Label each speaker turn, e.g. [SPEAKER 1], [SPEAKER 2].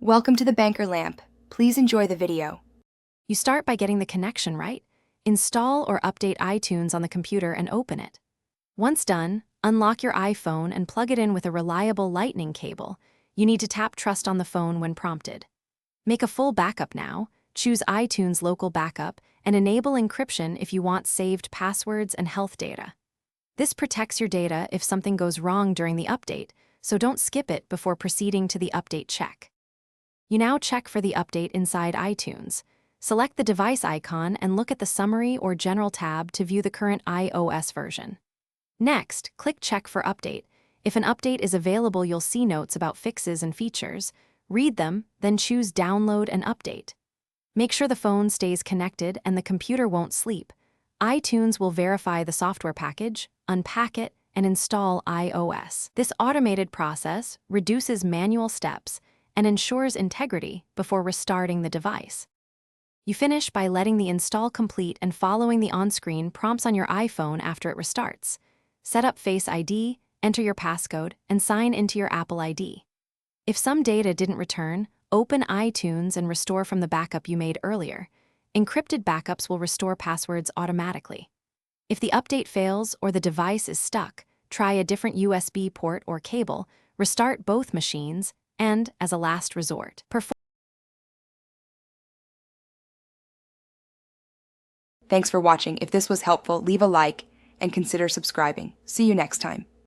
[SPEAKER 1] Welcome to the Banker Lamp. Please enjoy the video.
[SPEAKER 2] You start by getting the connection right. Install or update iTunes on the computer and open it. Once done, unlock your iPhone and plug it in with a reliable lightning cable. You need to tap Trust on the phone when prompted. Make a full backup now, choose iTunes Local Backup, and enable encryption if you want saved passwords and health data. This protects your data if something goes wrong during the update, so don't skip it before proceeding to the update check. You now check for the update inside iTunes. Select the device icon and look at the Summary or General tab to view the current iOS version. Next, click Check for Update. If an update is available, you'll see notes about fixes and features. Read them, then choose Download and Update. Make sure the phone stays connected and the computer won't sleep. iTunes will verify the software package, unpack it, and install iOS. This automated process reduces manual steps and ensures integrity before restarting the device. You finish by letting the install complete and following the on-screen prompts on your iPhone after it restarts. Set up Face ID, enter your passcode, and sign into your Apple ID. If some data didn't return, open iTunes and restore from the backup you made earlier. Encrypted backups will restore passwords automatically. If the update fails or the device is stuck, try a different USB port or cable, restart both machines, and, as a last resort,
[SPEAKER 1] Thanks for watching. If this was helpful, leave a like and consider subscribing. See you next time.